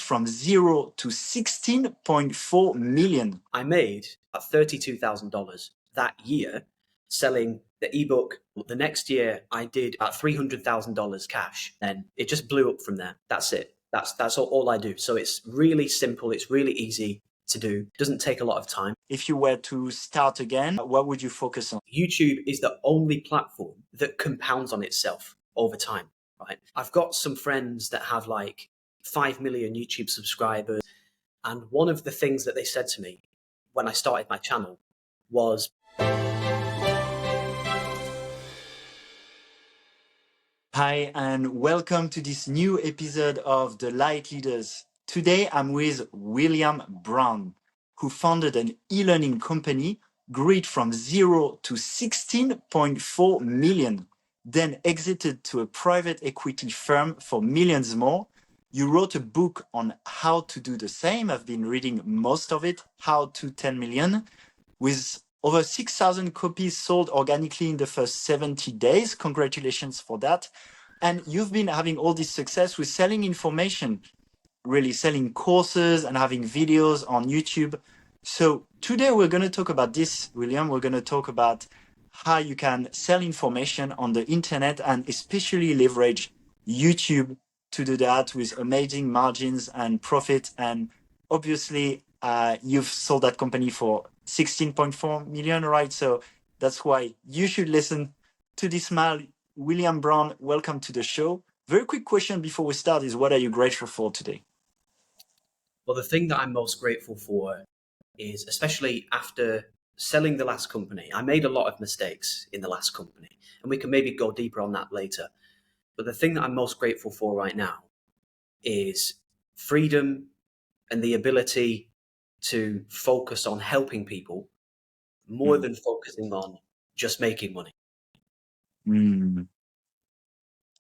from 0 to 16.4 million. I made about $32,000 that year selling the ebook. The next year I did about $300,000 cash. Then it just blew up from there. That's it. That's all I do. So it's really simple. It's really easy to do. It doesn't take a lot of time. If you were to start again, what would you focus on? YouTube is the only platform that compounds on itself over time, right? I've got some friends that have like 5 million YouTube subscribers. And one of the things that they said to me when I started my channel was, hi, and welcome to this new episode of the Lightleaders. Today, I'm with William Brown, who founded an e-learning company, grew it from 0 to 16.4 million, then exited to a private equity firm for millions more. You wrote a book on how to do the same. I've been reading most of it, How to 10 Million, with over 6,000 copies sold organically in the first 70 days. Congratulations for that. And you've been having all this success with selling information, really selling courses and having videos on YouTube. So today we're going to talk about this, William. We're going to talk about how you can sell information on the internet and especially leverage YouTube to do that with amazing margins and profit. And obviously, you've sold that company for 16.4 million, right? So that's why you should listen to this man. William Brown, welcome to the show. Very quick question before we start is, what are you grateful for today? well, the thing that I'm most grateful for is, especially after selling the last company, I made a lot of mistakes in the last company, and we can maybe go deeper on that later. But the thing that I'm most grateful for right now is freedom and the ability to focus on helping people more than focusing on just making money.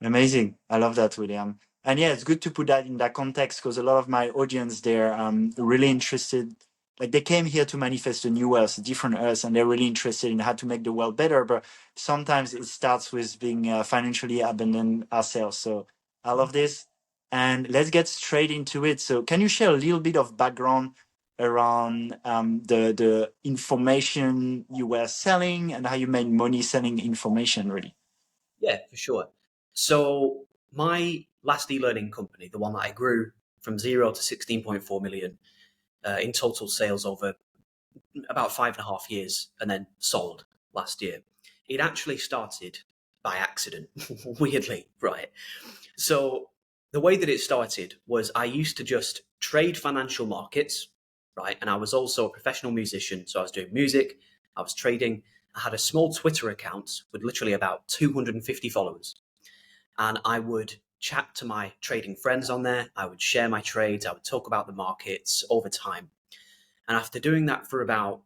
Amazing. I love that, William. And yeah, it's good to put that in that context because a lot of my audience, they're really interested. Like they came here to manifest a new earth, a different earth, and they're really interested in how to make the world better. But sometimes it starts with being financially abundant ourselves. So I love this. And let's get straight into it. So can you share a little bit of background around the information you were selling and how you made money selling information, really? Yeah, for sure. So my last e-learning company, the one that I grew from 0 to 16.4 million in total sales over about 5.5 years and then sold last year, it actually started by accident, weirdly, right? So the way that it started was I used to just trade financial markets, right? And I was also a professional musician. So I was doing music, I was trading. I had a small Twitter account with literally about 250 followers. And I would chat to my trading friends on there. I would share my trades. I would talk about the markets over time. And after doing that for about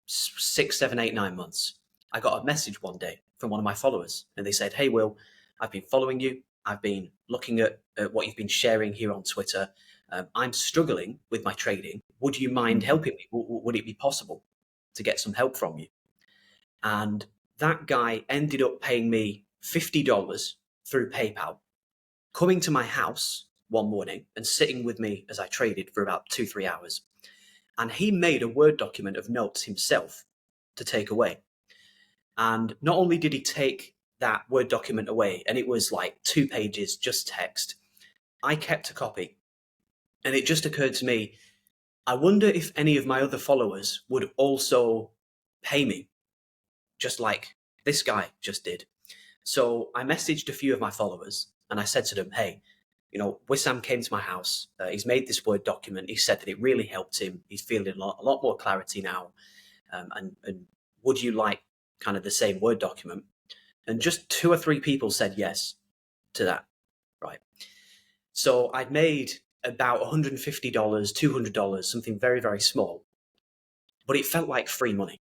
6, 7, 8, 9 months, I got a message one day from one of my followers. And they said, "Hey, Will, I've been following you. I've been looking at what you've been sharing here on Twitter. I'm struggling with my trading. Would you mind helping me? Would it be possible to get some help from you?" And that guy ended up paying me $50 through PayPal, coming to my house one morning and sitting with me as I traded for about 2-3 hours. And he made a Word document of notes himself to take away. And not only did he take that Word document away, and it was like 2 pages, just text, I kept a copy. And it just occurred to me, I wonder if any of my other followers would also pay me, just like this guy just did. So I messaged a few of my followers and I said to them, "Hey, Wissam came to my house. He's made this Word document. He said that it really helped him. He's feeling a lot more clarity now. And would you like kind of the same Word document?" And just 2 or 3 people said yes to that, right? So I'd made about $150, $200, something very, very small. But it felt like free money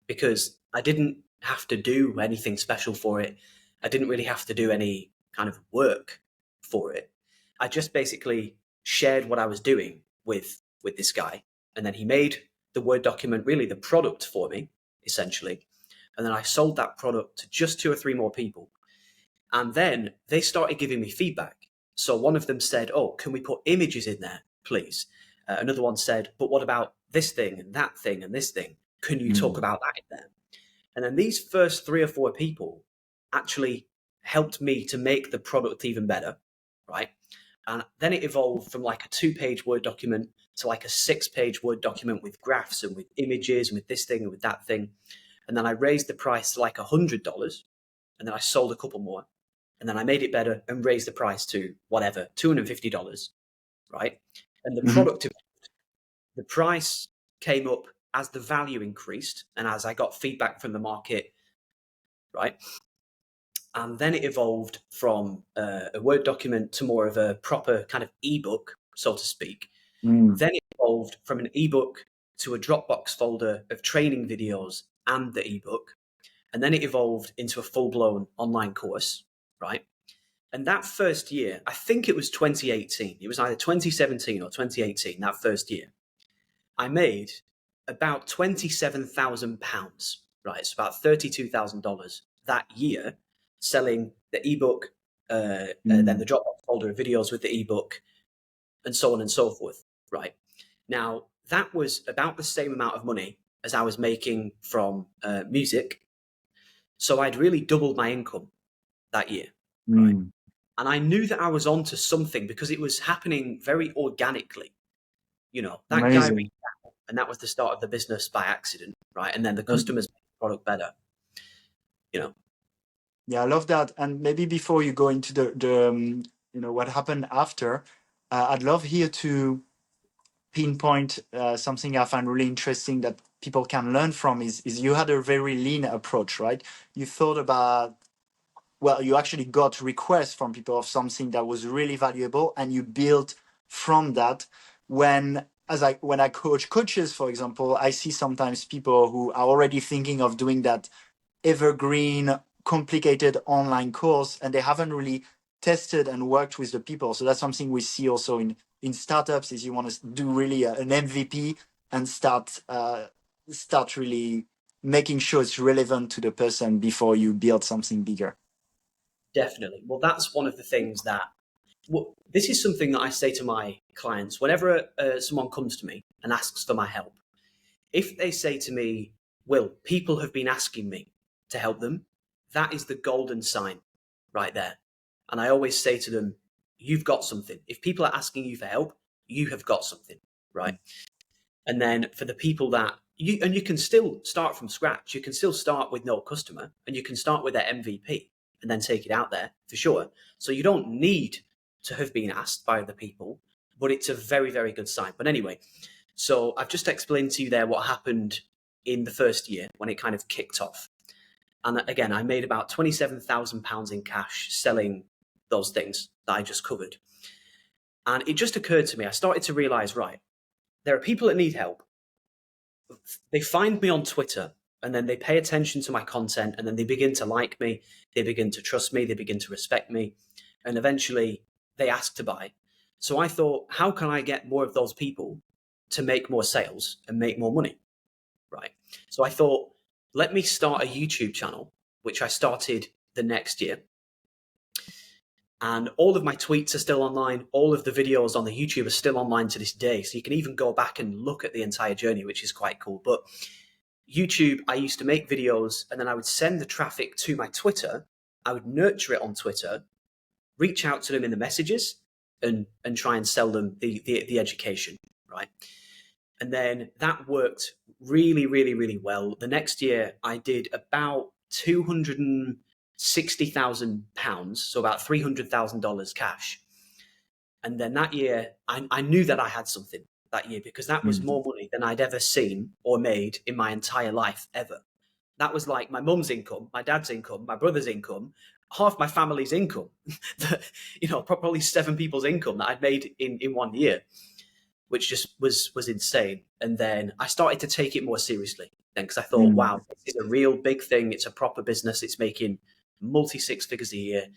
because I didn't have to do anything special for it. I didn't really have to do any kind of work for it. I just basically shared what I was doing with this guy. And then he made the Word document, really the product for me, essentially. And then I sold that product to just 2 or 3 more people. And then they started giving me feedback. So one of them said, "Oh, can we put images in there, please?" Another one said, "But what about this thing and that thing and this thing? Can you talk about that in there?" And then these first 3 or 4 people actually helped me to make the product even better, right? And then it evolved from like a 2-page Word document to like a 6-page Word document with graphs and with images and with this thing and with that thing. And then I raised the price to like $100, and then I sold a couple more. And then I made it better and raised the price to whatever, $250, right? And the Mm-hmm. product, the price came up as the value increased and as I got feedback from the market, right? And then it evolved from a Word document to more of a proper kind of ebook, so to speak. Then it evolved from an ebook to a Dropbox folder of training videos and the ebook. And then it evolved into a full-blown online course, right? And that first year, I think it was 2018, it was either 2017 or 2018, that first year, I made about £27,000, right? It's about $32,000 that year selling the ebook, then the Dropbox folder of videos with the ebook, and so on and so forth, right? Now, that was about the same amount of money as I was making from music. So I'd really doubled my income that year, right? And I knew that I was onto something because it was happening very organically. You know, that guy Amazing. reached out, and that was the start of the business by accident, right? And then the customers made the product better, you know. Yeah, I love that. And maybe before you go into the what happened after, I'd love here to pinpoint something I find really interesting that people can learn from is you had a very lean approach, right? You thought about, well, you actually got requests from people of something that was really valuable, and you built from that. When I coach coaches, for example, I see sometimes people who are already thinking of doing that evergreen, complicated online course, and they haven't really tested and worked with the people. So that's something we see also in startups. Is you want to do really an MVP and start really making sure it's relevant to the person before you build something bigger. Definitely. Well, that's one of the things that, well, this is something that I say to my clients whenever someone comes to me and asks for my help. If they say to me, "Will, people have been asking me to help them," that is the golden sign right there. And I always say to them, "You've got something. If people are asking you for help, you have got something," right? And then for the people that you can still start from scratch. You can still start with no customer, and you can start with their MVP and then take it out there for sure. So you don't need to have been asked by other people, but it's a very, very good sign. But anyway, so I've just explained to you there what happened in the first year when it kind of kicked off. And again, I made about £27,000 in cash selling those things that I just covered. And it just occurred to me, I started to realize, right, there are people that need help. They find me on Twitter, and then they pay attention to my content, and then they begin to like me, they begin to trust me, they begin to respect me, and eventually they ask to buy. So I thought, how can I get more of those people to make more sales and make more money, right? So I thought, let me start a YouTube channel, which I started the next year. And all of my tweets are still online. All of the videos on the YouTube are still online to this day. So you can even go back and look at the entire journey, which is quite cool. But YouTube, I used to make videos, and then I would send the traffic to my Twitter. I would nurture it on Twitter, reach out to them in the messages, and try and sell them the education, right? And then that worked really, really, really well. The next year, I did about £260,000, so about $300,000 cash. And then that year, I knew that I had something that year because that was more money than I'd ever seen or made in my entire life ever. That was like my mum's income, my dad's income, my brother's income, half my family's income, probably 7 people's income that I'd made in 1 year, which just was insane. And then I started to take it more seriously then because I thought, wow, this is a real big thing. It's a proper business. It's making multi-6 figures a year.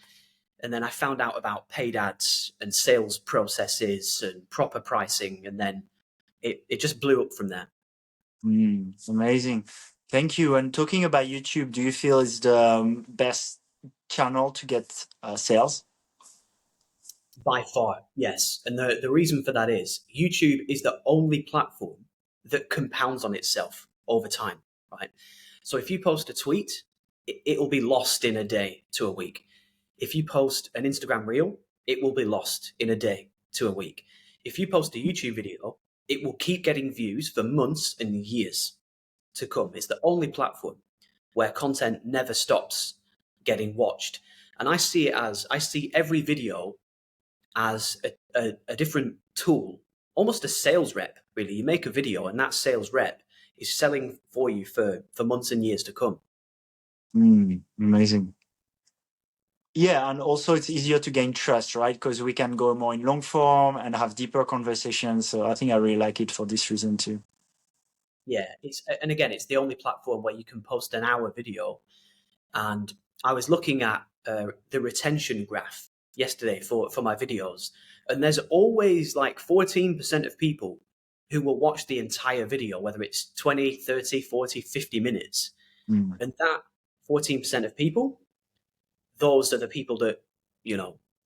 And then I found out about paid ads and sales processes and proper pricing. And then it just blew up from there. Amazing. Thank you. And talking about YouTube, do you feel is the best channel to get sales? By far, yes. And the reason for that is YouTube is the only platform that compounds on itself over time, right? So if you post a tweet, it'll be lost in a day to a week. If you post an Instagram reel, it will be lost in a day to a week. If you post a YouTube video, it will keep getting views for months and years to come. It's the only platform where content never stops getting watched. And I see every video as a different tool, almost a sales rep, really. You make a video and that sales rep is selling for you for months and years to come. Amazing. Yeah, and also it's easier to gain trust, right? Because we can go more in long form and have deeper conversations. So I think I really like it for this reason too. Yeah, and again, it's the only platform where you can post an hour video. And I was looking at the retention graph yesterday for my videos, and there's always like 14% of people who will watch the entire video, whether it's 20, 30, 40, 50 minutes. And that 14% of people, those are the people that,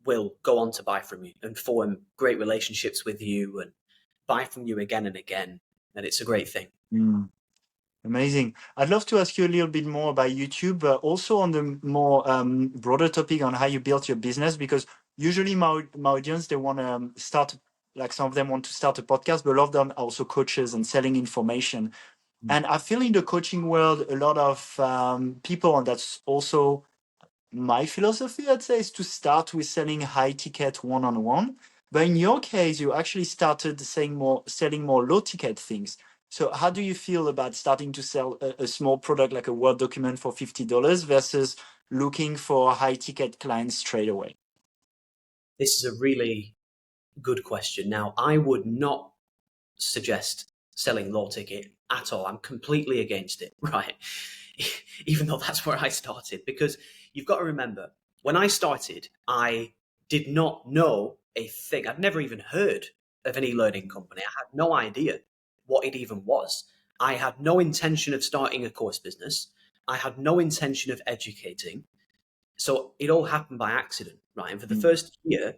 will go on to buy from you and form great relationships with you and buy from you again and again. And it's a great thing. Amazing. I'd love to ask you a little bit more about YouTube, but also on the more broader topic on how you built your business, because usually my audience, they want to start, like some of them want to start a podcast, but a lot of them are also coaches and selling information. And I feel in the coaching world, a lot of people, and that's also my philosophy, I'd say, is to start with selling high ticket one-on-one. But in your case, you actually started selling more low ticket things. So how do you feel about starting to sell a small product like a Word document for $50 versus looking for high ticket clients straight away? This is a really good question. Now, I would not suggest selling low ticket at all. I'm completely against it, right? Even though that's where I started, because you've got to remember, when I started, I did not know a thing. I'd never even heard of an e-learning company. I had no idea what it even was. I had no intention of starting a course business. I had no intention of educating. So it all happened by accident, right? And for the first year,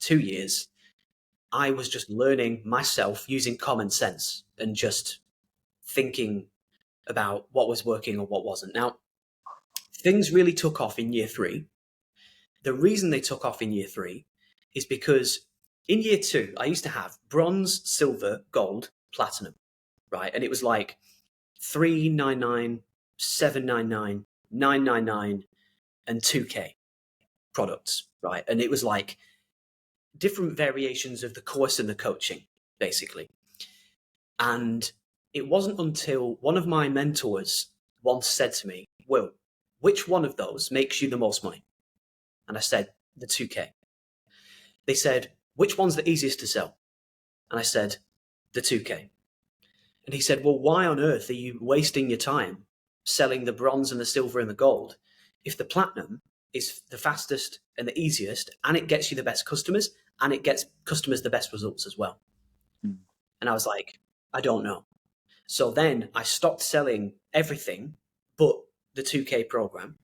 2 years, I was just learning myself using common sense and just thinking about what was working or what wasn't. Now, things really took off in year 3. The reason they took off in year 3 is because in year 2, I used to have bronze, silver, gold, platinum, right? And it was like 399, 799, 999, and 2K products, right? And it was like different variations of the course and the coaching, basically. And it wasn't until one of my mentors once said to me, Will, which one of those makes you the most money? And I said, the 2K. They said, which one's the easiest to sell? And I said, the 2K. And he said, well, why on earth are you wasting your time selling the bronze and the silver and the gold if the platinum is the fastest and the easiest and it gets you the best customers and it gets customers the best results as well? And I was like, I don't know. So then I stopped selling everything but the 2K program.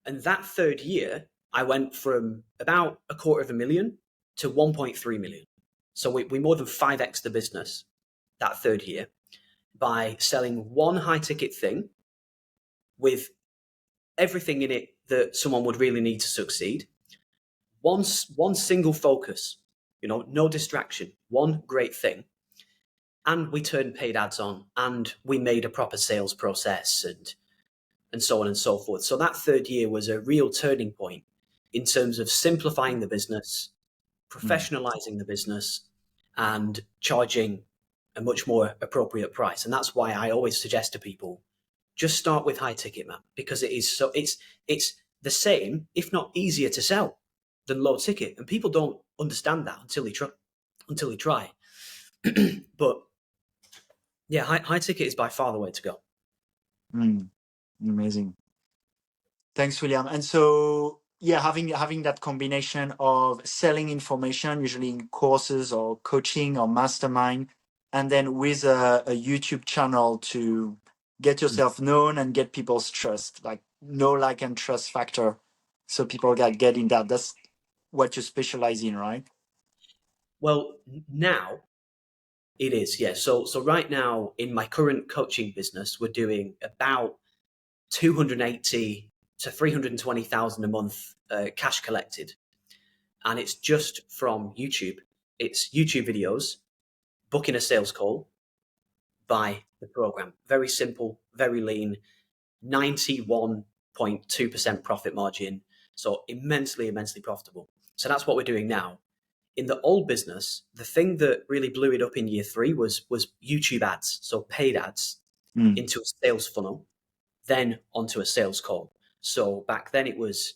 And that third year, I went from about $250,000 to 1.3 million. So we more than 5x the business that third year by selling one high ticket thing with everything in it that someone would really need to succeed. One single focus, no distraction, one great thing. And we turned paid ads on and we made a proper sales process and so on and so forth. So that third year was a real turning point in terms of simplifying the business, professionalizing the business, and charging a much more appropriate price. And that's why I always suggest to people, just start with high ticket, man, because it's the same, if not easier to sell than low ticket. And people don't understand that until they try. But yeah, high ticket is by far the way to go. Amazing. Thanks, William. And so, yeah, having that combination of selling information, usually in courses or coaching or mastermind, and then with a YouTube channel to get yourself known and get people's trust, like know, like, and trust factor, so people get in that. what you specialize in, right? Well, now it is, yeah. So right now in my current coaching business, we're doing about 280 to 320,000 a month cash collected, and it's just from YouTube. It's YouTube videos, booking a sales call, buy the program. Very simple, very lean, 91.2% profit margin. So immensely, immensely profitable. So that's what we're doing now. In the old business, the thing that really blew it up in year 3 was YouTube ads, so paid ads Mm. into a sales funnel, then onto a sales call. So back then it was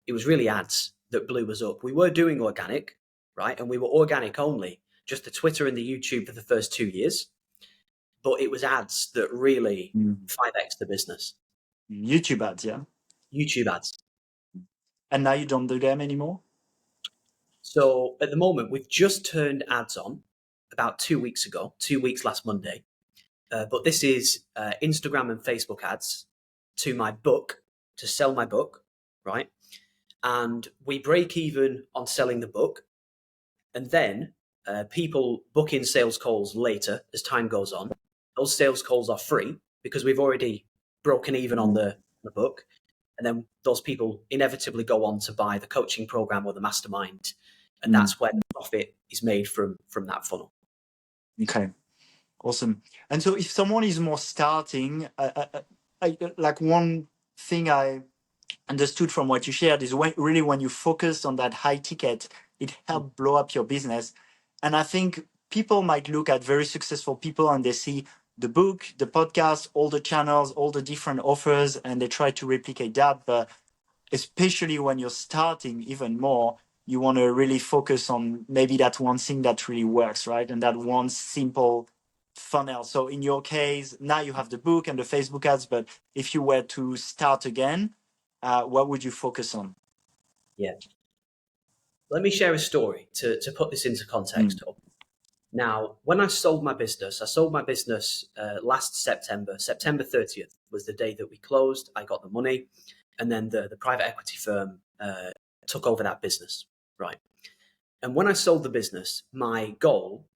really ads that blew us up. We were doing organic, right? And we were organic only, just the Twitter and the YouTube for the first 2 years. But it was ads that really Mm. 5x the business. YouTube ads, yeah. YouTube ads. And now you don't do them anymore? So at the moment, we've just turned ads on about 2 weeks ago, 2 weeks last Monday. But this is Instagram and Facebook ads to my book, to sell my book, right? And we break even on selling the book. And then people book in sales calls later as time goes on. Those sales calls are free because we've already broken even on the book. And then those people inevitably go on to buy the coaching program or the mastermind. And that's where the profit is made from that funnel. Okay, awesome. And so if someone is more starting, like one thing I understood from what you shared is really when you focus on that high ticket, it helped blow up your business. And I think people might look at very successful people and they see the book, the podcast, all the channels, all the different offers, and they try to replicate that. But especially when you're starting even more, you want to really focus on maybe that one thing that really works, right? And that one simple funnel. So in your case, now you have the book and the Facebook ads, but if you were to start again, what would you focus on? Yeah. Let me share a story to put this into context. Now, when I sold my business last September. September 30th was the day that we closed. I got the money, and then the private equity firm took over that business, right? And when I sold the business, my goal,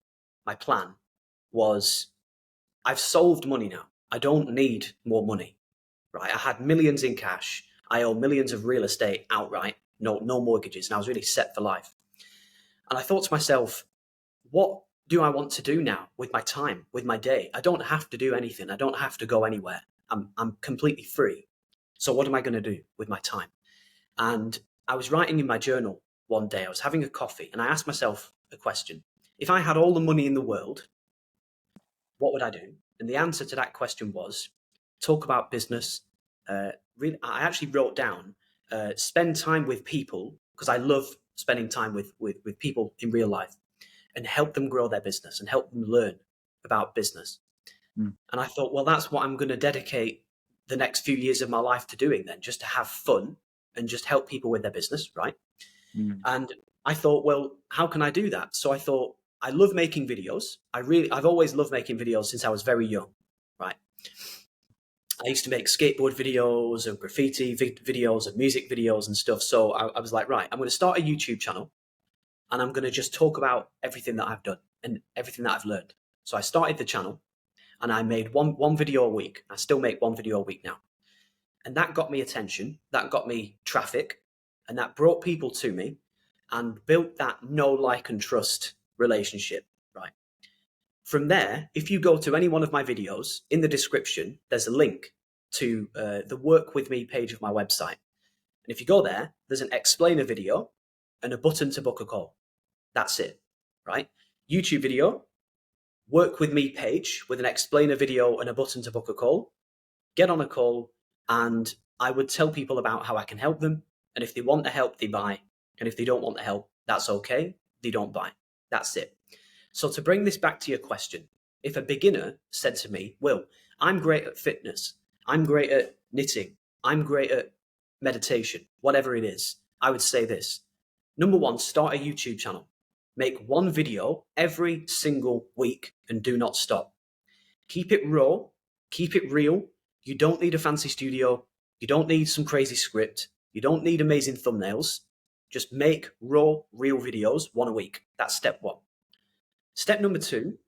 my plan was, I've solved money now. I don't need more money, right? I had millions in cash. I owe millions of real estate outright, no mortgages, and I was really set for life. And I thought to myself, what do I want to do now with my time, with my day? I don't have to do anything. I don't have to go anywhere. I'm completely free. So what am I going to do with my time? And I was writing in my journal one day. I was having a coffee and I asked myself a question. If I had all the money in the world, what would I do? And the answer to that question was talk about business. I actually wrote down spend time with people, because I love spending time with people in real life, and help them grow their business and help them learn about business. And I thought, well, that's what I'm going to dedicate the next few years of my life to doing then, just to have fun and just help people with their business, right? And I thought, well, how can I do that? So I thought, I love making videos. I've always loved making videos since I was very young, right? I used to make skateboard videos and graffiti videos and music videos and stuff. So I was like, right, I'm going to start a YouTube channel and I'm going to just talk about everything that I've done and everything that I've learned. So I started the channel and I made one video a week. I still make one video a week now. And that got me attention. That got me traffic. And that brought people to me and built that know, like, and trust relationship, right? From there, if you go to any one of my videos, in the description, there's a link to the Work With Me page of my website. And if you go there, there's an explainer video and a button to book a call. That's it, right? YouTube video, Work With Me page with an explainer video and a button to book a call. Get on a call and I would tell people about how I can help them. And if they want the help, they buy. And if they don't want the help, that's okay. They don't buy. That's it. So to bring this back to your question, if a beginner said to me, Will, I'm great at fitness, I'm great at knitting, I'm great at meditation, whatever it is, I would say this. Number one, start a YouTube channel. Make one video every single week and do not stop. Keep it raw, keep it real. You don't need a fancy studio. You don't need some crazy script. You don't need amazing thumbnails. Just make raw, real videos, one a week. That's step one. Step number two,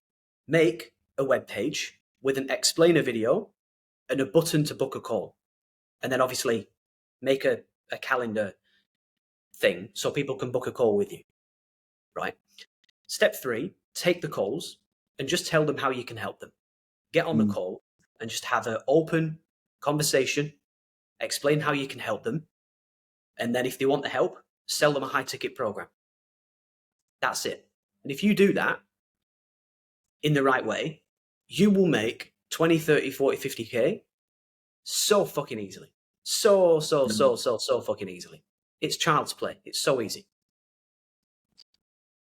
make a web page with an explainer video and a button to book a call. And then obviously make a calendar thing so people can book a call with you, right? Step three, take the calls and just tell them how you can help them. Get on the call and just have an open conversation, explain how you can help them. And then if they want the help, sell them a high ticket program. That's it. And if you do that in the right way, you will make 20, 30, 40, 50K so fucking easily. So fucking easily. It's child's play. It's so easy.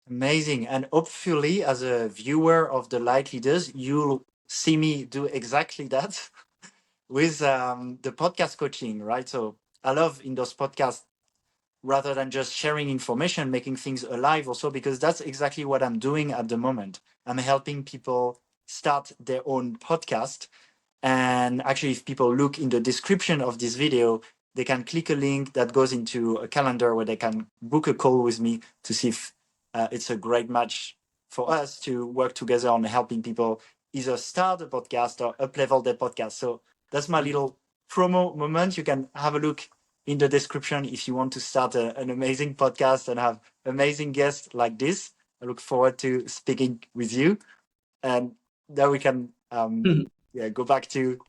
Amazing. And hopefully, as a viewer of the Light Leaders, you'll see me do exactly that with the podcast coaching, right? So I love in those podcasts, rather than just sharing information, making things alive also, because that's exactly what I'm doing at the moment. I'm helping people start their own podcast. And actually, if people look in the description of this video, they can click a link that goes into a calendar where they can book a call with me to see if it's a great match for us to work together on helping people either start a podcast or up-level their podcast. So that's my little promo moment. You can have a look in the description if you want to start an amazing podcast and have amazing guests like this. I look forward to speaking with you. And then we can go back to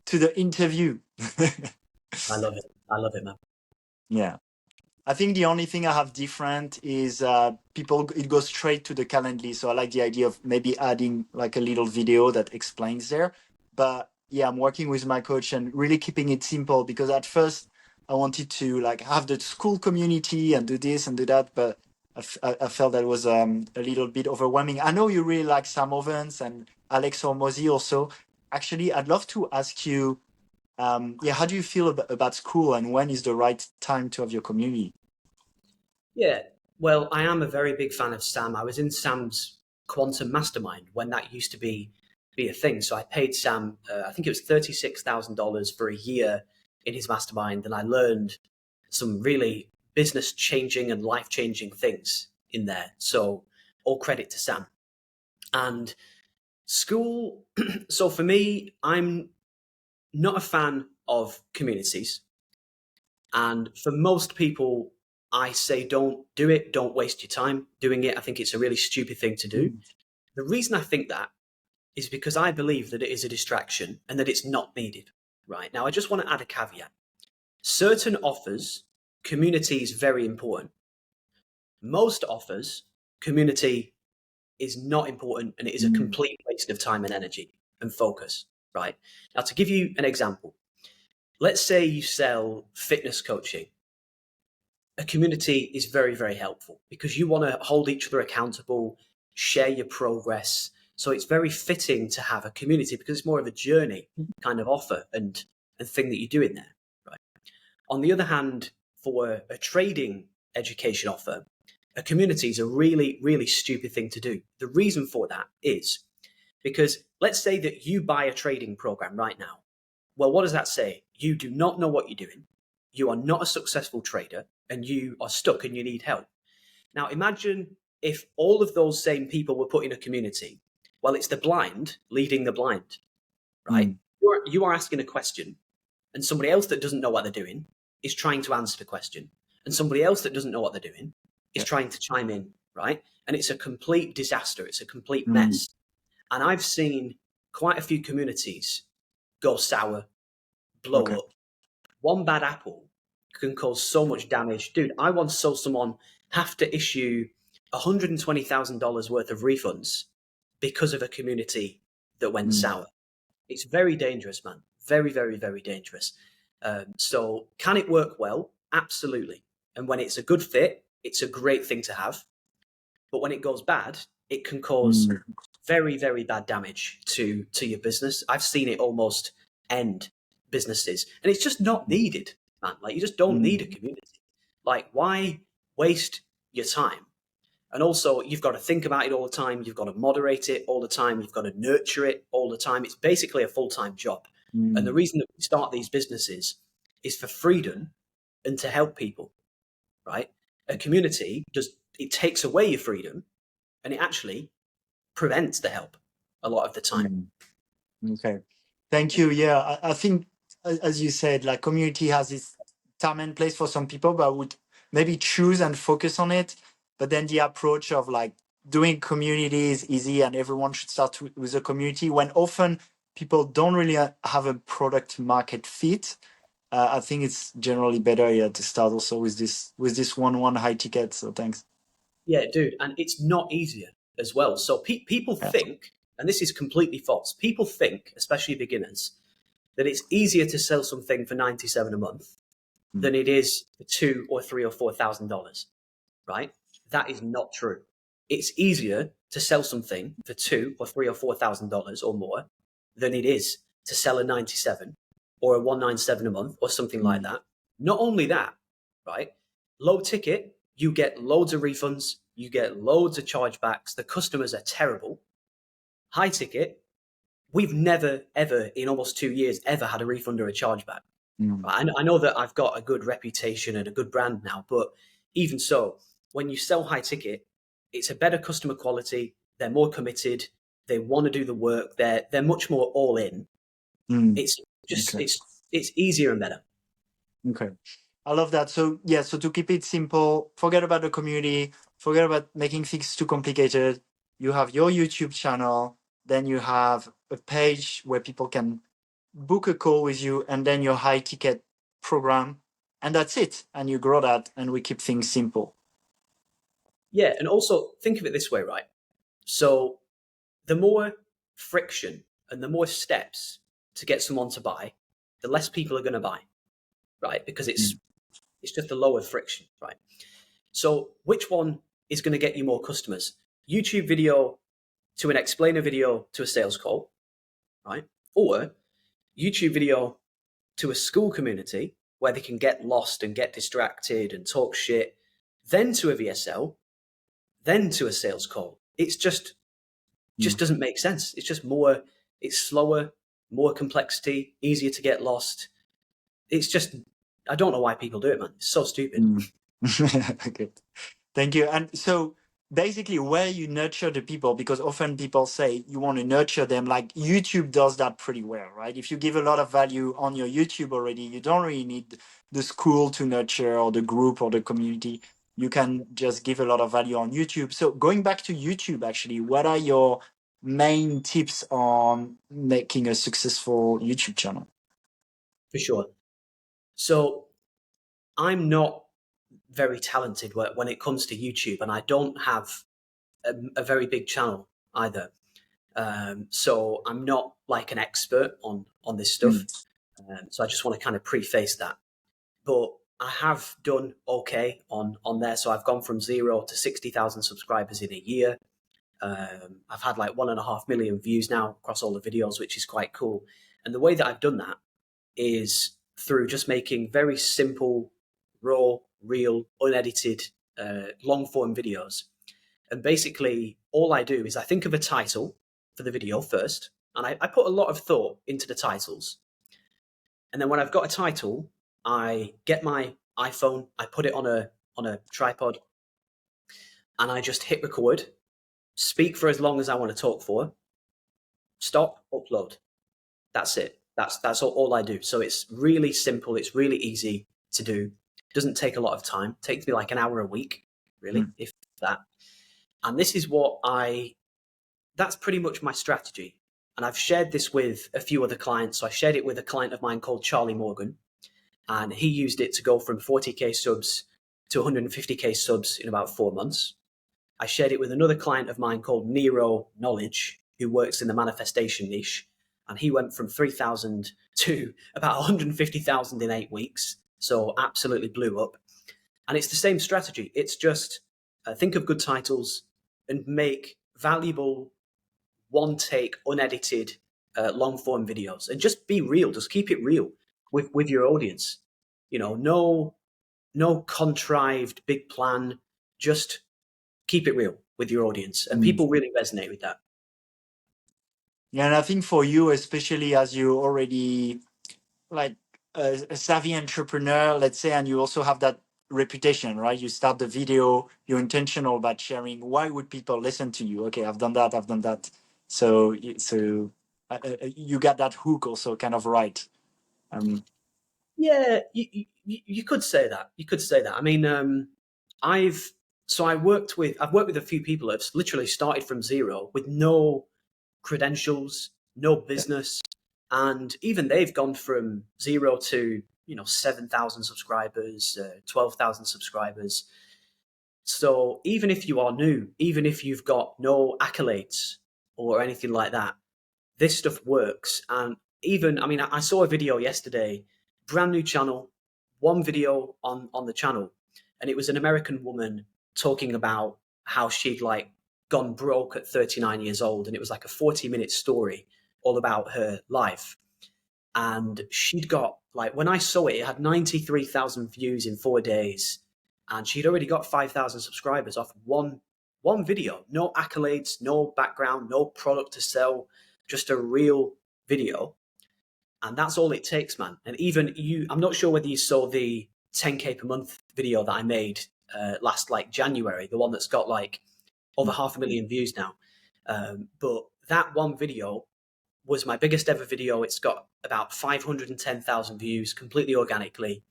the interview. I love it. I love it, man. Yeah. I think the only thing I have different is people, it goes straight to the Calendly. So I like the idea of maybe adding like a little video that explains there. But yeah, I'm working with my coach and really keeping it simple, because at first I wanted to like have the school community and do this and do that. But I felt that was a little bit overwhelming. I know you really like Sam Ovens and Alex Hormozy also. Actually, I'd love to ask you, how do you feel about school, and when is the right time to have your community? Yeah, well, I am a very big fan of Sam. I was in Sam's Quantum Mastermind when that used to be a thing. So I paid Sam, I think it was $36,000 for a year in his mastermind, and I learned some really business changing and life changing things in there. So all credit to Sam. And school, so for me, I'm not a fan of communities. And for most people, I say don't do it, don't waste your time doing it. I think it's a really stupid thing to do. The reason I think that is because I believe that it is a distraction and that it's not needed. Right now, I just want to add a caveat. Certain offers, community is very important. Most offers, community is not important, and it is a complete waste of time and energy and focus. Right now, to give you an example, let's say you sell fitness coaching. A community is very, very helpful because you want to hold each other accountable, share your progress. So it's very fitting to have a community because it's more of a journey kind of offer and thing that you do in there. Right. On the other hand, for a trading education offer, a community is a really, really stupid thing to do. The reason for that is because let's say that you buy a trading program right now. Well, what does that say? You do not know what you're doing. You are not a successful trader and you are stuck and you need help. Now, imagine if all of those same people were put in a community. Well, it's the blind leading the blind, right? You are asking a question and somebody else that doesn't know what they're doing is trying to answer the question. And somebody else that doesn't know what they're doing is trying to chime in, right? And it's a complete disaster. It's a complete mess. And I've seen quite a few communities go sour, blow up. One bad apple can cause so much damage. Dude, I once saw someone have to issue $120,000 worth of refunds because of a community that went sour. It's very dangerous, man. Very, very, very dangerous. So can it work well? Absolutely. And when it's a good fit, it's a great thing to have. But when it goes bad, it can cause very, very bad damage to your business. I've seen it almost end businesses. And it's just not needed, man. Like, you just don't need a community. Like, why waste your time? And also, you've got to think about it all the time. You've got to moderate it all the time. You've got to nurture it all the time. It's basically a full-time job. And the reason that we start these businesses is for freedom and to help people, right? A community it takes away your freedom, and it actually prevents the help a lot of the time. Okay. Thank you. Yeah, I think, as you said, like community has its time and place for some people, but I would maybe choose and focus on it. But then the approach of like doing community is easy and everyone should start with a community when often people don't really have a product market fit. I think it's generally better, yeah, to start also with this one high ticket. So thanks. Yeah, dude, and it's not easier as well. So people Yeah. think, and this is completely false. People think, especially beginners, that it's easier to sell something for 97 a month than it is for $2 or $3 or $4,000, right? That is not true. It's easier to sell something for $2 or $3 or $4,000 or more than it is to sell a 97 or a 197 a month or something like that. Not only that, right? Low ticket, you get loads of refunds, you get loads of chargebacks. The customers are terrible. High ticket, we've never, ever, in almost 2 years, ever had a refund or a chargeback. I know that I've got a good reputation and a good brand now, but even so, when you sell high ticket, it's a better customer quality. They're more committed. They want to do the work. They're much more all in. It's just Okay. it's easier and better. Okay. I love that. So yeah, so to keep it simple, forget about the community, forget about making things too complicated. You have your YouTube channel, then you have a page where people can book a call with you, and then your high ticket program, and that's it. And you grow that, and we keep things simple. Yeah, and also think of it this way, right? So the more friction and the more steps to get someone to buy, the less people are going to buy, right? Because it's just a lower friction, right? So which one is going to get you more customers? YouTube video to an explainer video to a sales call, right? Or YouTube video to a school community where they can get lost and get distracted and talk shit, then to a VSL, then to a sales call. It's just doesn't make sense. It's just more, it's slower, more complexity, easier to get lost. It's just, I don't know why people do it, man. It's so stupid. Okay. Thank you. And so basically where you nurture the people, because often people say you want to nurture them, like YouTube does that pretty well, right? If you give a lot of value on your YouTube already, you don't really need the school to nurture or the group or the community. You can just give a lot of value on YouTube. So going back to YouTube, actually, what are your main tips on making a successful YouTube channel? For sure. So I'm not very talented when it comes to YouTube, and I don't have a very big channel either. So I'm not like an expert on this stuff. So I just want to kind of preface that. But I have done okay on there. So I've gone from 0 to 60,000 subscribers in a year. I've had like 1.5 million views now across all the videos, which is quite cool. And the way that I've done that is through just making very simple, raw, real, unedited, long form videos. And basically, all I do is I think of a title for the video first, and I put a lot of thought into the titles. And then when I've got a title, I get my iPhone, I put it on a tripod, and I just hit record, speak for as long as I want to talk for, stop, upload. That's it. That's all I do. So it's really simple. It's really easy to do. It doesn't take a lot of time. It takes me like an hour a week, really, if that. And this is that's pretty much my strategy. And I've shared this with a few other clients. So I shared it with a client of mine called Charlie Morgan, and he used it to go from 40K subs to 150K subs in about 4 months. I shared it with another client of mine called Nero Knowledge, who works in the manifestation niche, and he went from 3,000 to about 150,000 in 8 weeks. So absolutely blew up. And it's the same strategy. It's just think of good titles and make valuable, one take, unedited, long form videos, and just be real. Just keep it real with your audience. You know, no contrived big plan. Just keep it real with your audience, and people really resonate with that. Yeah, and I think for you, especially as you already like a savvy entrepreneur, let's say, and you also have that reputation, right? You start the video, you're intentional about sharing. Why would people listen to you? Okay, I've done that, I've done that. So you got that hook also kind of right. Yeah, you could say that. You could say that. I mean, I've I've worked with a few people that have literally started from zero with no credentials, no Yeah. business, and even they've gone from zero to 7,000 subscribers, 12,000 subscribers. So even if you are new, even if you've got no accolades or anything like that, this stuff works. And even, I mean, I saw a video yesterday, brand new channel, one video on the channel, and it was an American woman talking about how she'd like gone broke at 39 years old, and it was like a 40-minute story all about her life. And she'd got, like, when I saw it, it had 93,000 views in 4 days, and she'd already got 5,000 subscribers off one video. No accolades, no background, no product to sell, just a real video. And that's all it takes, man. And even you, I'm not sure whether you saw the 10K per month video that I made last like January, the one that's got like over 500,000 views now. But that one video was my biggest ever video. It's got about 510,000 views completely organically.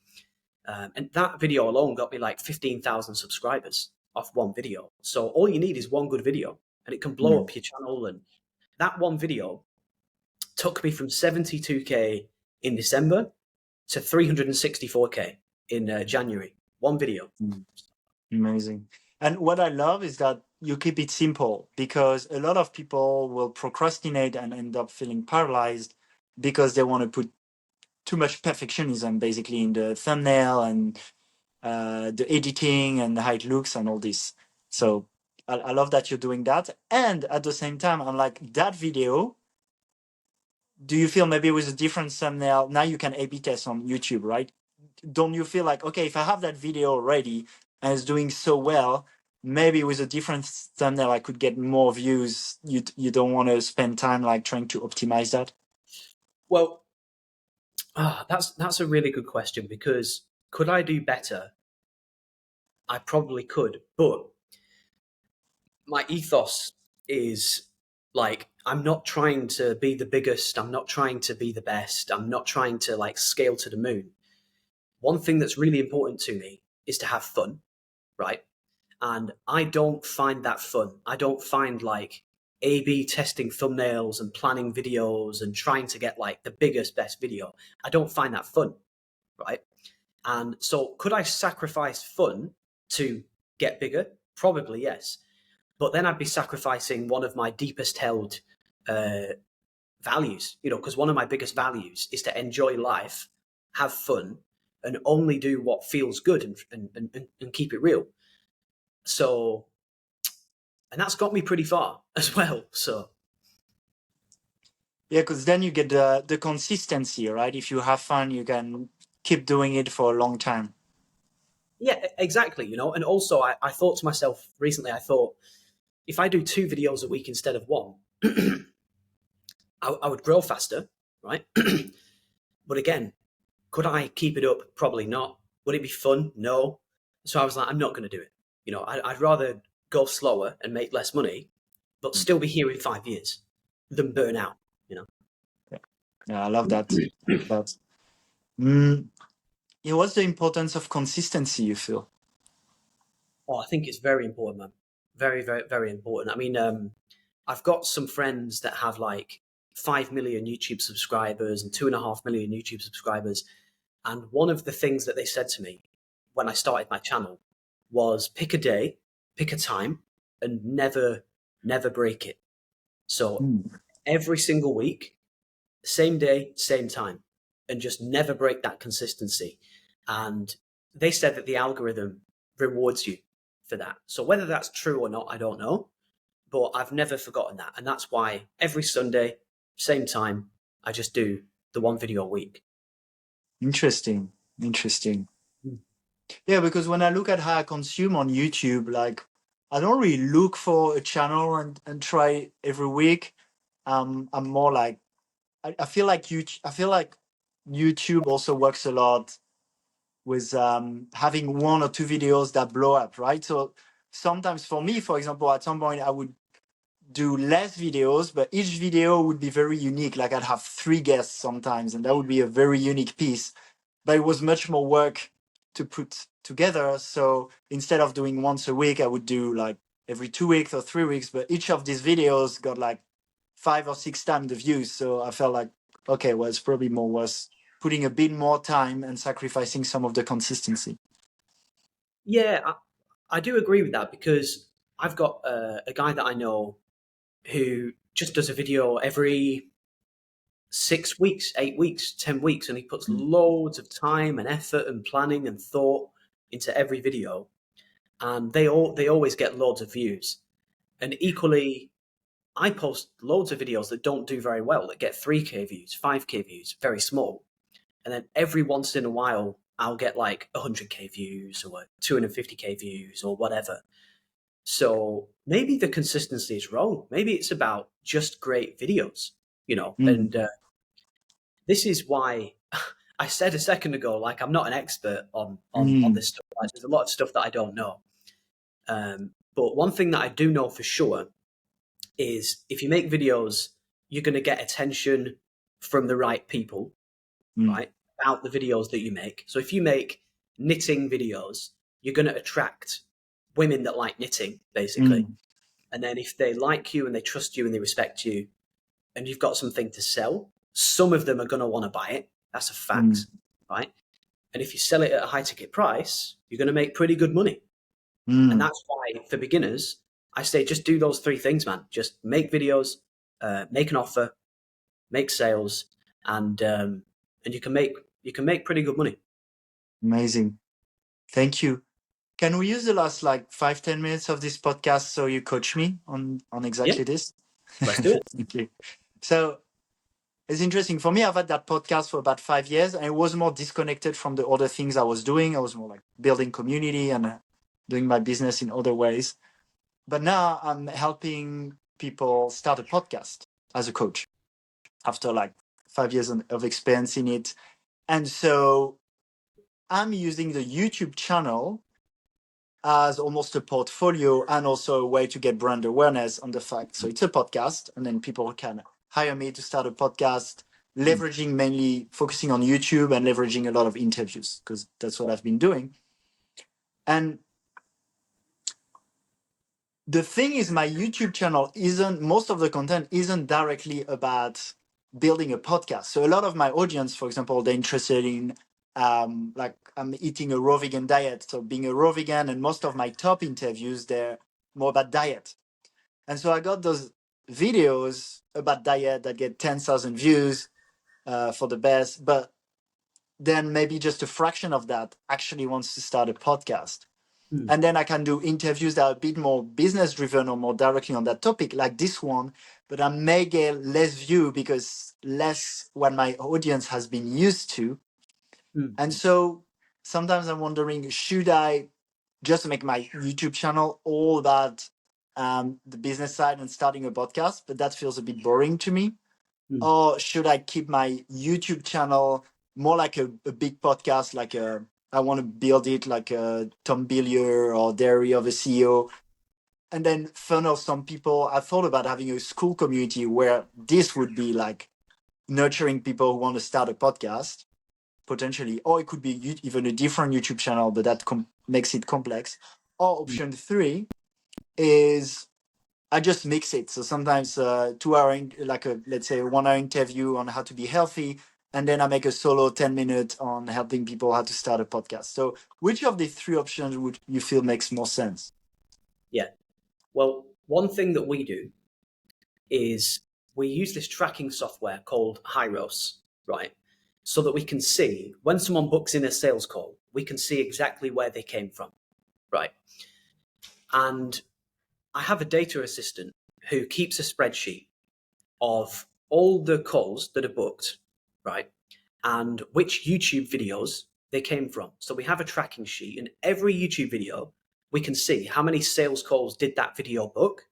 And that video alone got me like 15,000 subscribers off one video. So all you need is one good video and it can blow up your channel. And that one video took me from 72K in December to 364K in January. One video. Amazing. And what I love is that you keep it simple, because a lot of people will procrastinate and end up feeling paralyzed because they want to put too much perfectionism basically in the thumbnail and the editing and how it looks and all this. So I love that you're doing that. And at the same time, I'm like, that video, do you feel maybe with a different thumbnail, now you can A/B test on YouTube, right? Don't you feel like, okay, if I have that video already and it's doing so well, maybe with a different thumbnail I could get more views? You don't want to spend time like trying to optimize that? Well, that's a really good question, because could I do better? I probably could, but my ethos is like, I'm not trying to be the biggest, I'm not trying to be the best, I'm not trying to like scale to the moon. One thing that's really important to me is to have fun, right? And I don't find that fun. I don't find like A/B testing thumbnails and planning videos and trying to get like the biggest, best video. I don't find that fun, right? And so could I sacrifice fun to get bigger? Probably yes. But then I'd be sacrificing one of my deepest held values, because one of my biggest values is to enjoy life, have fun, and only do what feels good and keep it real. So, and that's got me pretty far as well. So, Yeah, because then you get the consistency, right? If you have fun, you can keep doing it for a long time. yeah, exactly. And also I thought to myself recently, I thought, if I do 2 videos a week instead of one, I would grow faster, right? But again, could I keep it up? Probably not. Would it be fun? No. So I was like, I'm not going to do it. I'd rather go slower and make less money, but still be here in 5 years than burn out. Yeah, I love that. But yeah, what's the importance of consistency, you feel? Oh, I think it's very important, man. Very, very, very important. I mean, I've got some friends that have like 5 million YouTube subscribers and 2.5 million YouTube subscribers. And one of the things that they said to me when I started my channel was, pick a day, pick a time, and never, never break it. So every single week, same day, same time, and just never break that consistency. And they said that the algorithm rewards you for that. So whether that's true or not, I don't know, but I've never forgotten that. And that's why every Sunday, same time, I just do the one video a week. Interesting. Yeah, because when I look at how I consume on YouTube, like I don't really look for a channel and try every week. I'm more like I feel like YouTube also works a lot with having one or two videos that blow up, right? So sometimes for me, for example, at some point I would do less videos, but each video would be very unique. Like I'd have 3 guests sometimes, and that would be a very unique piece. But it was much more work to put together. So instead of doing once a week, I would do like every 2 weeks or 3 weeks. But each of these videos got like 5 or 6 times the views. So I felt like, okay, well, it's probably more worth putting a bit more time and sacrificing some of the consistency. Yeah, I do agree with that, because I've got a guy that I know who just does a video every 6 weeks, 8 weeks, 10 weeks, and he puts Mm. loads of time and effort and planning and thought into every video, and they always get loads of views. And equally, I post loads of videos that don't do very well, that get 3K views, 5K views, very small. And then every once in a while, I'll get like 100K views or 250K views or whatever. So maybe the consistency is wrong. Maybe it's about just great videos, Mm. and this is why I said a second ago, like, I'm not an expert on Mm. this stuff. Like, there's a lot of stuff that I don't know. But one thing that I do know for sure is if you make videos, you're going to get attention from the right people, Mm. right? About the videos that you make. So if you make knitting videos, you're going to attract women that like knitting, basically. Mm. And then if they like you and they trust you and they respect you and you've got something to sell, some of them are going to want to buy it. That's a fact, Mm. right? And if you sell it at a high ticket price, you're going to make pretty good money. And Mm. that's why for beginners, I say just do those 3 things, man. Just make videos, make an offer, make sales, and you can make pretty good money. Amazing. Thank you. Can we use the last like 5-10 minutes of this podcast so you coach me on Yeah, exactly this? let's do it. Thank you. So it's interesting for me. I've had that podcast for about 5 years, and it was more disconnected from the other things I was doing. I was more like building community and doing my business in other ways. But now I'm helping people start a podcast as a coach after like 5 years of experience in it. And so I'm using the YouTube channel as almost a portfolio and also a way to get brand awareness on the fact. So it's a podcast, and then people can hire me to start a podcast, leveraging mainly focusing on YouTube and leveraging a lot of interviews because that's what I've been doing. And the thing is, my YouTube channel isn't, most of the content isn't directly about building a podcast. So a lot of my audience, for example, they're interested in like I'm eating a raw vegan diet. So being a raw vegan, and most of my top interviews, they're more about diet. And so I got those videos about diet that get 10,000 views for the best, but then maybe just a fraction of that actually wants to start a podcast. Mm, And then I can do interviews that are a bit more business driven or more directly on that topic, like this one, but I may get less view because less what my audience has been used to. mm, And so sometimes I'm wondering, should I just make my YouTube channel all about the business side and starting a podcast? But that feels a bit boring to me. mm, Or should I keep my YouTube channel more like a big podcast, like I want to build it like a Tom Billier or Diary of a CEO, and then funnel some people. I thought about having a school community where this would be like nurturing people who want to start a podcast potentially, or it could be even a different YouTube channel, but that makes it complex. Or mm, option 3 is I just mix it. So sometimes 2 hour, like a, let's say 1 hour interview on how to be healthy. And then I make a solo 10 minute on helping people how to start a podcast. So which of the 3 options would you feel makes more sense? yeah. Well, one thing that we do is we use this tracking software called Hyros, right? So that we can see when someone books in a sales call, we can see exactly where they came from, right? And I have a data assistant who keeps a spreadsheet of all the calls that are booked, right? And which YouTube videos they came from. So we have a tracking sheet, and every YouTube video, we can see how many sales calls did that video book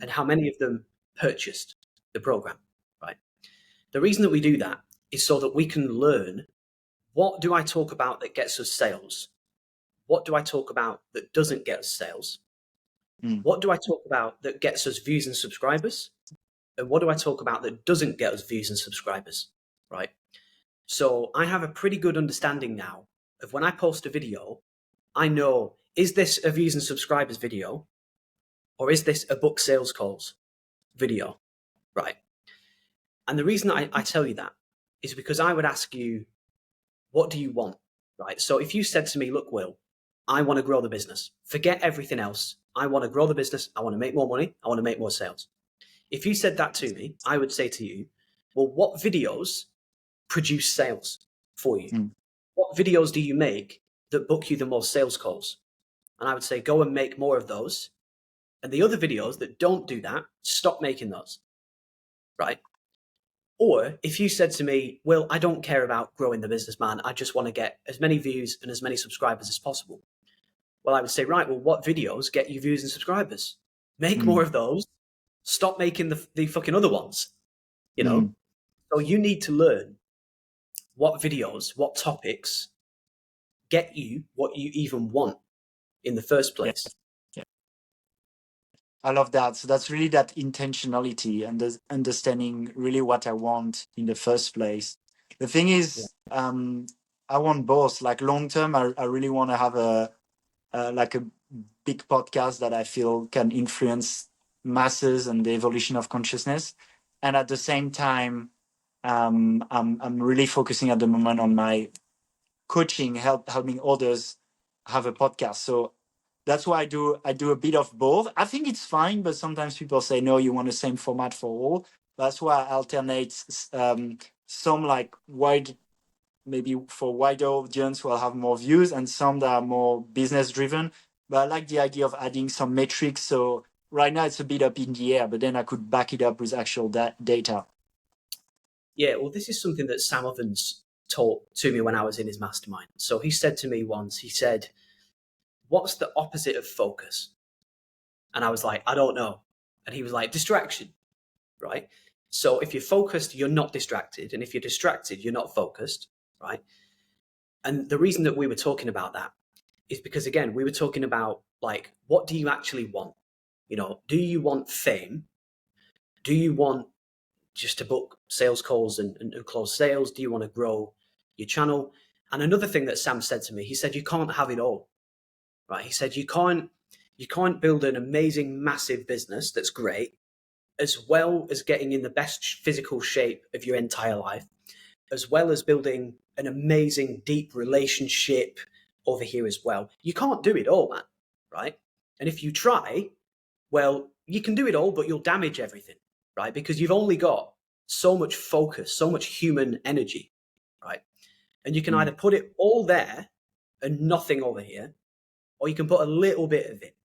and how many of them purchased the program, right? The reason that we do that is so that we can learn what do I talk about that gets us sales? What do I talk about that doesn't get us sales? Mm. What do I talk about that gets us views and subscribers? And what do I talk about that doesn't get us views and subscribers? Right. So I have a pretty good understanding now of when I post a video, I know, is this a views and subscribers video? Or is this a book sales calls video? Right. And the reason I tell you that is because I would ask you, what do you want? Right. So if you said to me, look, Will, I want to grow the business, forget everything else. I want to grow the business. I want to make more money. I want to make more sales. If you said that to me, I would say to you, well, what videos produce sales for you? Mm. What videos do you make that book you the most sales calls? And I would say, go and make more of those. And the other videos that don't do that, stop making those. Right. Or if you said to me, well, I don't care about growing the business, man. I just want to get as many views and as many subscribers as possible. Well, I would say, right, well, what videos get you views and subscribers? Make more Mm. of those. Stop making the fucking other ones, you know? Mm. So you need to learn what videos, what topics get you what you even want in the first Yeah. place. Yeah. I love that. So that's really that intentionality and the understanding really what I want in the first place. The thing Yeah. is, I want both. Like long term, I really want to have like a big podcast that I feel can influence masses and the evolution of consciousness. And at the same time, I'm really focusing at the moment on my coaching, helping others have a podcast. So that's why I do a bit of both. I think it's fine, but sometimes people say no, you want the same format for all. That's why I alternate some like wide, maybe for wider audience will have more views, and some that are more business driven. But I like the idea of adding some metrics. So right now it's a bit up in the air, but then I could back it up with actual data. Yeah, well, this is something that Sam Ovens taught to me when I was in his mastermind. So he said to me once, he said, what's the opposite of focus? And I was like, I don't know. And he was like, distraction, right? So if you're focused, you're not distracted. And if you're distracted, you're not focused, right? And the reason that we were talking about that is because, again, we were talking about, like, what do you actually want? You know, do you want fame? Do you want just to book sales calls and close sales? Do you want to grow your channel? And another thing that Sam said to me, he said, you can't have it all, right? He said, you can't build an amazing, massive business that's great, as well as getting in the best physical shape of your entire life, as well as building an amazing, deep relationship over here as well. You can't do it all, man, right? And if you try, well, you can do it all, but you'll damage everything, right? Because you've only got so much focus, so much human energy, right? And you can Mm. either put it all there and nothing over here, or you can put a little bit of it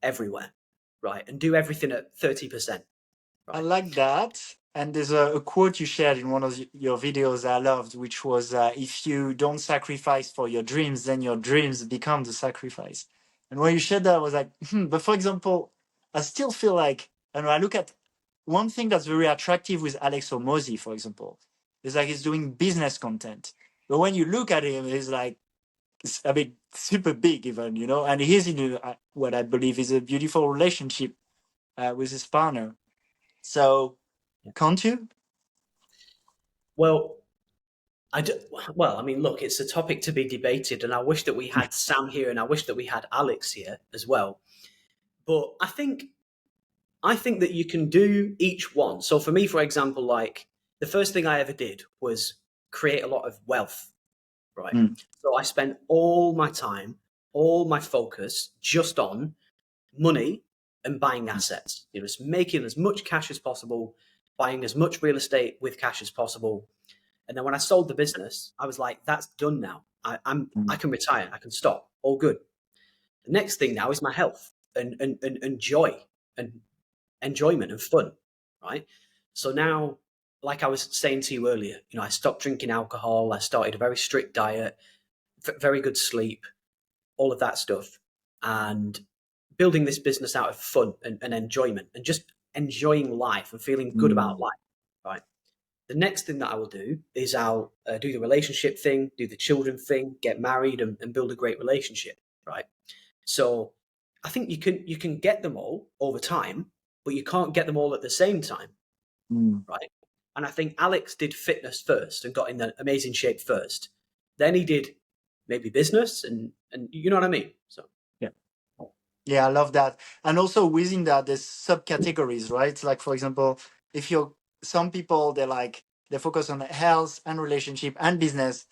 everywhere, right? And do everything at 30%, I right? like that. And there's a quote you shared in one of your videos I loved, which was if you don't sacrifice for your dreams, then your dreams become the sacrifice. And when you shared that, I was like, but for example, I still feel like, and I look at one thing that's very attractive with Alex Hormozy, for example, is like he's doing business content. But when you look at him, he's like, I mean, super big even, and he's in what I believe is a beautiful relationship with his partner. So, can't you? Well, I do, well, I mean, look, it's a topic to be debated, and I wish that we had Sam here, and I wish that we had Alex here as well. But I think that you can do each one. So for me, for example, like the first thing I ever did was create a lot of wealth, right? Mm. So I spent all my time, all my focus just on money and buying assets. You know, just making as much cash as possible, buying as much real estate with cash as possible. And then when I sold the business, I was like, that's done now. I Mm. can retire. I can stop. All good. The next thing now is my health and joy and enjoyment and fun, right? So now, like I was saying to you earlier, you know, I stopped drinking alcohol. I started a very strict diet, very good sleep, all of that stuff, and building this business out of fun and enjoyment and just enjoying life and feeling good about Mm. life, right? The next thing that I will do is I'll do the relationship thing, do the children thing, get married, and build a great relationship, right? So I think you can get them all over time, but you can't get them all at the same time, Mm. right? And I think Alex did fitness first and got in the amazing shape first. Then he did maybe business, and you know what I mean. So Yeah. Yeah, I love that. And also within that, there's subcategories, right? Like for example, if you're some people, they focus on health and relationship and business,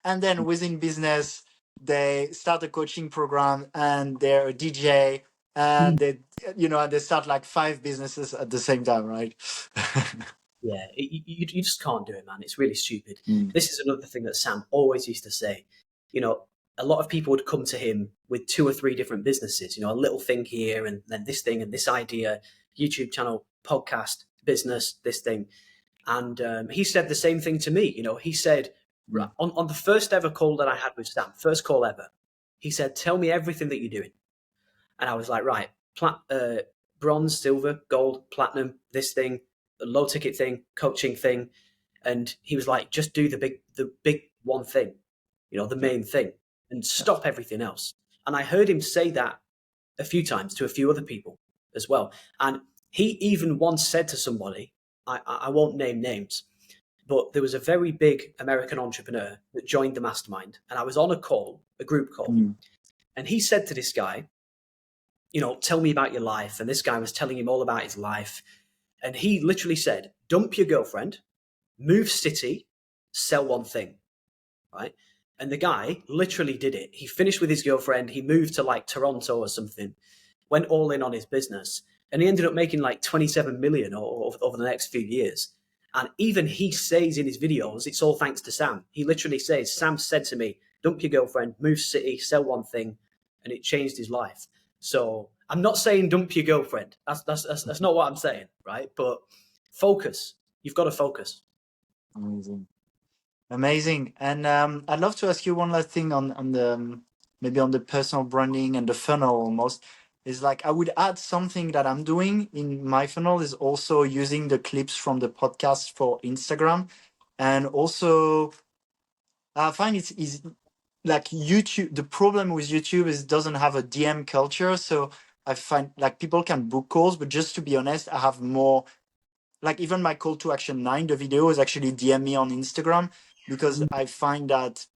and then within business, they start a coaching program and they're a DJ and they start like five businesses at the same time, right? yeah, you just can't do it, man. It's really stupid. Mm. This is another thing that Sam always used to say. You know, a lot of people would come to him with 2 or 3 different businesses. You know, a little thing here, and then this thing, and this idea, YouTube channel, podcast, business, this thing. And he said the same thing to me. You know, he said Mm. on the first ever call that I had with Sam, first call ever, he said, "Tell me everything that you're doing." And I was like, right, bronze, silver, gold, platinum, this thing, the low ticket thing, coaching thing. And he was like, just do the big one thing, you know, the Yeah. main thing, and Yeah. stop everything else. And I heard him say that a few times to a few other people as well. And he even once said to somebody, I won't name names, but there was a very big American entrepreneur that joined the mastermind. And I was on a call, a group call. Mm. And he said to this guy, you know, tell me about your life. And this guy was telling him all about his life. And he literally said, dump your girlfriend, move city, sell one thing, right? And the guy literally did it. He finished with his girlfriend. He moved to like Toronto or something, went all in on his business. And he ended up making like 27 million over the next few years. And even he says in his videos, it's all thanks to Sam. He literally says, Sam said to me, dump your girlfriend, move city, sell one thing. And it changed his life. So I'm not saying dump your girlfriend. That's not what I'm saying, right? But focus. You've got to focus. Amazing. Amazing. And I'd love to ask you one last thing on the maybe on the personal branding and the funnel almost. Is like I would add something that I'm doing in my funnel is also using the clips from the podcast for Instagram. And also I find it's easy like YouTube, the problem with YouTube is it doesn't have a DM culture. So I find like people can book calls, but just to be honest, I have more like even my call to action 9, the video is actually DM me on Instagram because I find that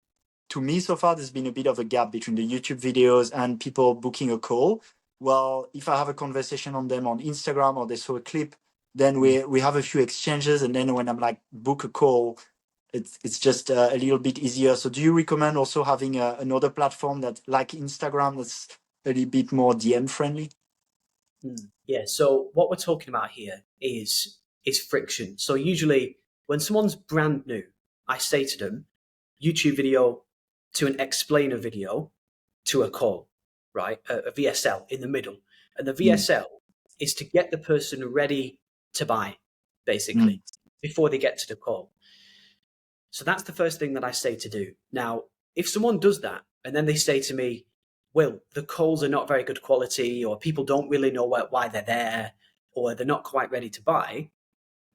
to me so far there's been a bit of a gap between the YouTube videos and people booking a call. Well, if I have a conversation on them on Instagram or they saw a clip, then we have a few exchanges, and then when I'm like book a call, it's just a little bit easier. So do you recommend also having another platform that like Instagram that's a little bit more DM friendly? Yeah. So what we're talking about here is friction. So usually when someone's brand new, I say to them, YouTube video to an explainer video to a call, right? A VSL in the middle. And the Mm, VSL is to get the person ready to buy, mm, basically, before they get to the call. So that's the first thing that I say to do. Now, if someone does that and then they say to me, Will, the calls are not very good quality, or people don't really know why they're there, or they're not quite ready to buy,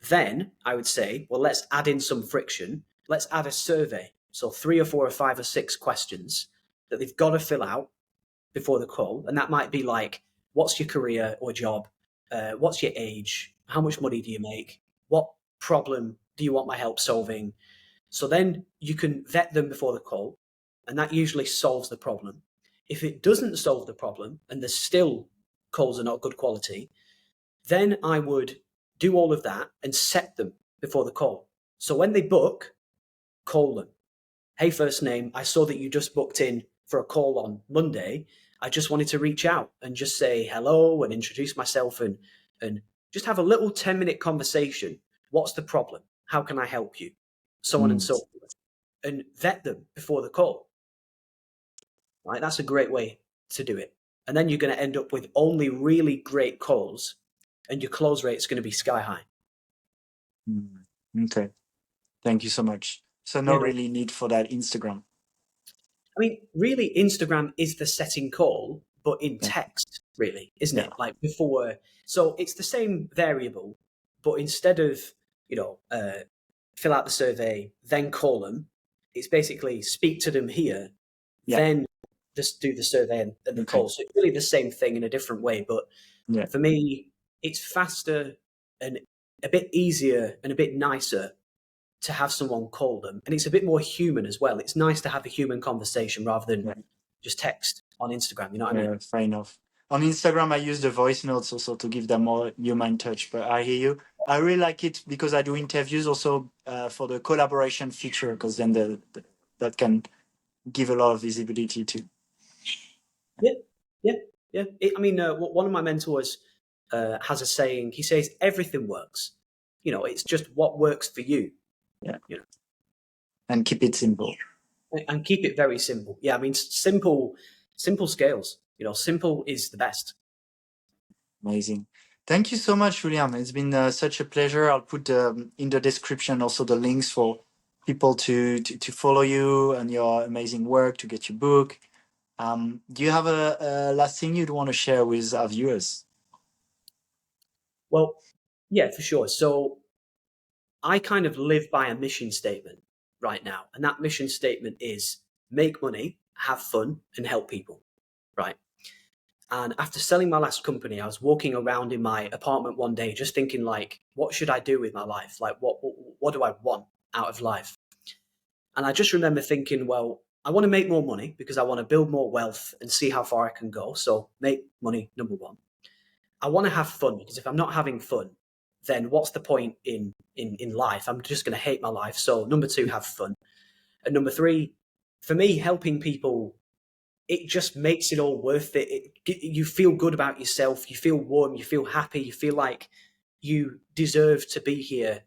then I would say, well, let's add in some friction. Let's add a survey. So 3 or 4 or 5 or 6 questions that they've got to fill out before the call. And that might be like, what's your career or job? What's your age? How much money do you make? What problem do you want my help solving? So then you can vet them before the call, and that usually solves the problem. If it doesn't solve the problem and there's still calls are not good quality, then I would do all of that and set them before the call. So when they book, call them. Hey, first name, I saw that you just booked in for a call on Monday. I just wanted to reach out and just say hello and introduce myself and just have a little 10-minute conversation. What's the problem? How can I help you? So on and mm. so forth. And vet them before the call. Right? That's a great way to do it. And then you're going to end up with only really great calls, and your close rate is going to be sky high. Mm. Okay. Thank you so much. So no Yeah, no. really need for that Instagram. I mean, really, Instagram is the setting call, but in Yeah. text, really, isn't Yeah. it? Like before. So it's the same variable, but instead of, you know, fill out the survey, then call them. It's basically speak to them here, then just do the survey and the call. So it's really the same thing in a different way. But for me, it's faster and a bit easier and a bit nicer to have someone call them. And it's a bit more human as well. It's nice to have a human conversation rather than just text on Instagram. You know what I mean? Fair enough. On Instagram, I use the voice notes also to give them more human touch. But I hear you. I really like it because I do interviews also for the collaboration feature, because then that can give a lot of visibility too. Yeah. One of my mentors has a saying. He says, everything works. It's just what works for you. Yeah. And keep it simple. And keep it very simple. Yeah, I mean, simple scales. Simple is the best. Amazing. Thank you so much, William. It's been such a pleasure. I'll put in the description also the links for people to follow you and your amazing work, to get your book. Do you have a last thing you'd want to share with our viewers? Well, yeah, for sure. So I kind of live by a mission statement right now. And that mission statement is make money, have fun, and help people. Right. And after selling my last company, I was walking around in my apartment one day just thinking, like, what should I do with my life? Like, what do I want out of life? And I just remember thinking, well, I want to make more money because I want to build more wealth and see how far I can go. So make money, number one. I want to have fun because if I'm not having fun, then what's the point in life? I'm just going to hate my life. So number two, have fun. And number three, for me, helping people, it just makes it all worth it. You feel good about yourself. You feel warm. You feel happy. You feel like you deserve to be here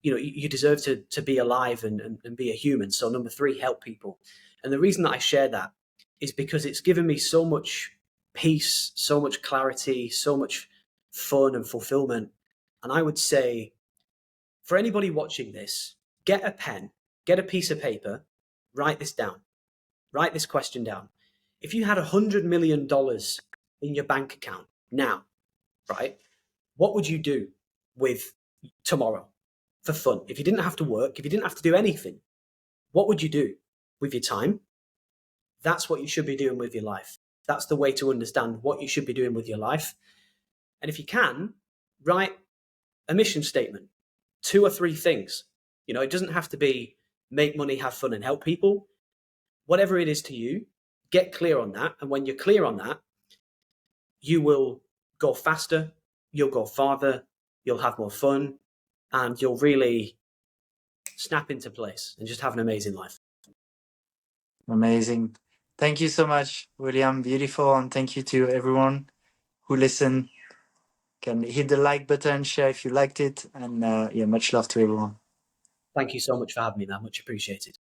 you deserve to be alive and be a human. So number three, help people. And the reason that I share that is because it's given me so much peace, so much clarity, so much fun and fulfillment. And I would say for anybody watching this, get a pen, get a piece of paper, write this down. Write this question down. If you had $100 million in your bank account now, right, what would you do with tomorrow for fun? If you didn't have to work, if you didn't have to do anything, what would you do with your time? That's what you should be doing with your life. That's the way to understand what you should be doing with your life. And if you can, write a mission statement, 2 or 3 things. It doesn't have to be make money, have fun, and help people. Whatever it is to you, get clear on that. And when you're clear on that, you will go faster, you'll go farther, you'll have more fun, and you'll really snap into place and just have an amazing life. Amazing. Thank you so much, William. Beautiful. And thank you to everyone who listened. Can hit the like button, share if you liked it. And much love to everyone. Thank you so much for having me, man. Much appreciated.